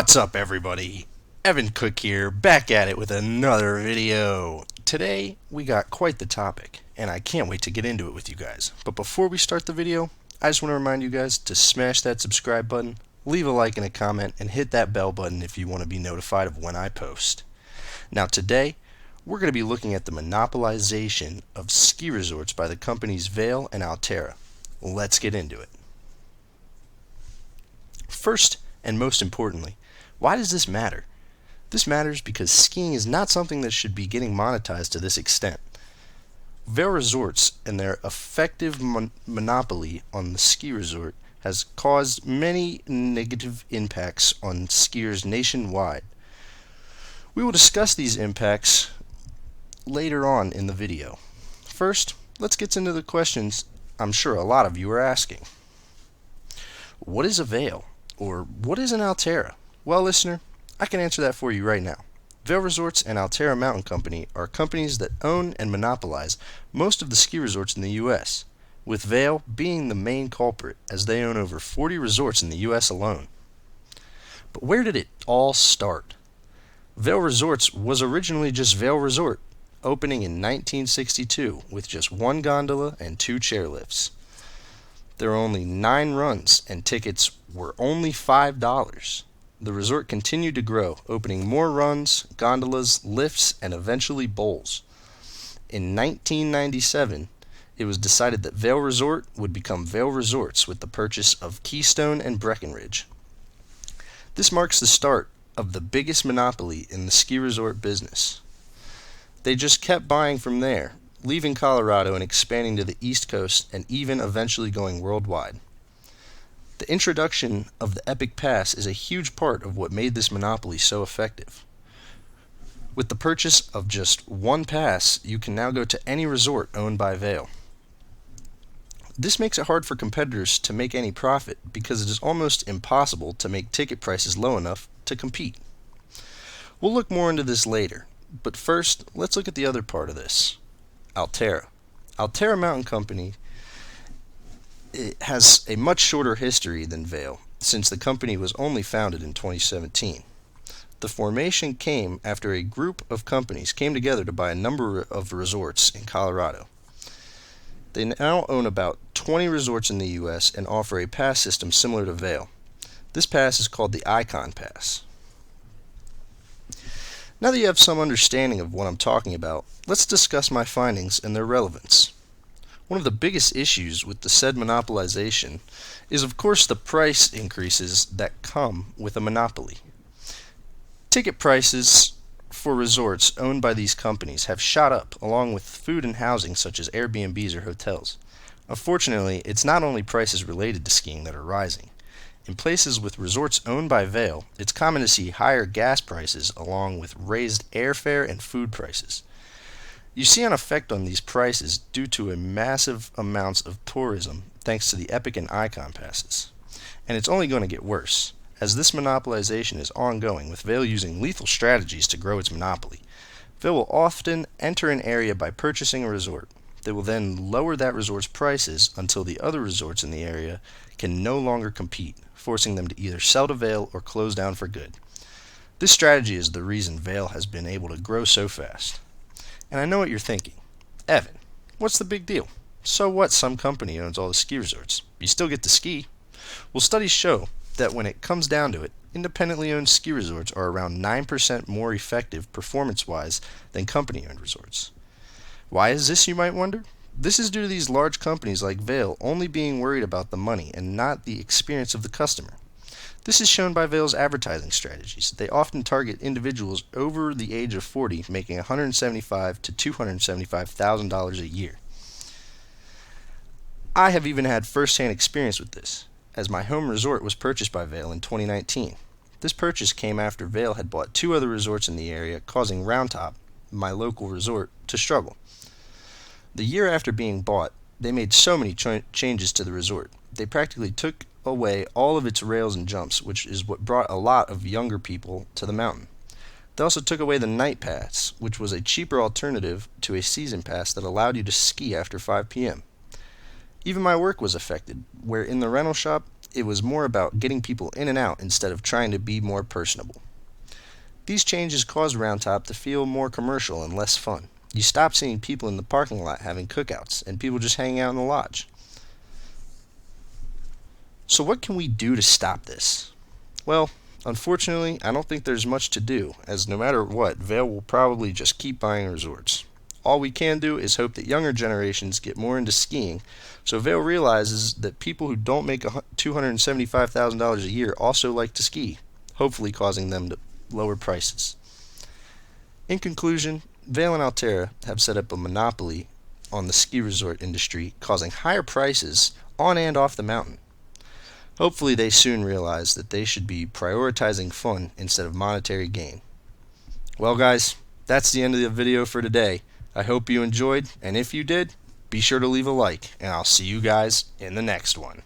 What's up, everybody? Evan Cook here, back at it with another video. Today, we got quite the topic, and I can't wait to get into it with you guys. But before we start the video, I just want to remind you guys to smash that subscribe button, leave a like and a comment, and hit that bell button if you want to be notified of when I post. Now, today, we're going to be looking at the monopolization of ski resorts by the companies Vail and Alterra. Let's get into it. First, and most importantly, why does this matter? This matters because skiing is not something that should be getting monetized to this extent. Vail Resorts and their effective monopoly on the ski resort has caused many negative impacts on skiers nationwide. We will discuss these impacts later on in the video. First, let's get into the questions I'm sure a lot of you are asking. What is a Vail? Or what is an Alterra? Well, listener, I can answer that for you right now. Vail Resorts and Alterra Mountain Company are companies that own and monopolize most of the ski resorts in the U.S., with Vail being the main culprit as they own over 40 resorts in the U.S. alone. But where did it all start? Vail Resorts was originally just Vail Resort, opening in 1962 with just one gondola and two chairlifts. There were only 9 runs, and tickets were only $5. The resort continued to grow, opening more runs, gondolas, lifts, and eventually bowls. In 1997, it was decided that Vail Resort would become Vail Resorts with the purchase of Keystone and Breckenridge. This marks the start of the biggest monopoly in the ski resort business. They just kept buying from there, leaving Colorado and expanding to the East Coast and even eventually going worldwide. The introduction of the Epic Pass is a huge part of what made this monopoly so effective. With the purchase of just one pass, you can now go to any resort owned by Vail. This makes it hard for competitors to make any profit because it is almost impossible to make ticket prices low enough to compete. We'll look more into this later, but first, let's look at the other part of this. Alterra. Alterra Mountain Company has a much shorter history than Vail, since the company was only founded in 2017. The formation came after a group of companies came together to buy a number of resorts in Colorado. They now own about 20 resorts in the U.S. and offer a pass system similar to Vail. This pass is called the Icon Pass. Now that you have some understanding of what I'm talking about, let's discuss my findings and their relevance. One of the biggest issues with the said monopolization is of course the price increases that come with a monopoly. Ticket prices for resorts owned by these companies have shot up along with food and housing such as Airbnbs or hotels. Unfortunately, it's not only prices related to skiing that are rising. In places with resorts owned by Vail, it's common to see higher gas prices along with raised airfare and food prices. You see an effect on these prices due to a massive amounts of tourism thanks to the Epic and Icon passes. And it's only going to get worse, as this monopolization is ongoing with Vail using lethal strategies to grow its monopoly. Vail will often enter an area by purchasing a resort. They will then lower that resort's prices until the other resorts in the area can no longer compete, forcing them to either sell to Vail or close down for good. This strategy is the reason Vail has been able to grow so fast. And I know what you're thinking. Evan, what's the big deal? So what some company owns all the ski resorts? You still get to ski. Well, studies show that when it comes down to it, independently owned ski resorts are around 9% more effective performance-wise than company-owned resorts. Why is this, you might wonder? This is due to these large companies like Vail only being worried about the money and not the experience of the customer. This is shown by Vail's advertising strategies. They often target individuals over the age of 40 making $175,000 to $275,000 a year. I have even had first-hand experience with this, as my home resort was purchased by Vail in 2019. This purchase came after Vail had bought 2 other resorts in the area, causing Round Top, my local resort, to struggle. The year after being bought, they made so many changes to the resort. They practically took away all of its rails and jumps, which is what brought a lot of younger people to the mountain. They also took away the night pass, which was a cheaper alternative to a season pass that allowed you to ski after 5 p.m. Even my work was affected, where in the rental shop, it was more about getting people in and out instead of trying to be more personable. These changes caused Round Top to feel more commercial and less fun. You stop seeing people in the parking lot having cookouts and people just hanging out in the lodge. So what can we do to stop this? Well, unfortunately, I don't think there's much to do, as no matter what, Vail will probably just keep buying resorts. All we can do is hope that younger generations get more into skiing, so Vail realizes that people who don't make $275,000 a year also like to ski, hopefully causing them to lower prices. In conclusion, Vail and Altera have set up a monopoly on the ski resort industry, causing higher prices on and off the mountain. Hopefully they soon realize that they should be prioritizing fun instead of monetary gain. Well guys, that's the end of the video for today. I hope you enjoyed, and if you did, be sure to leave a like, and I'll see you guys in the next one.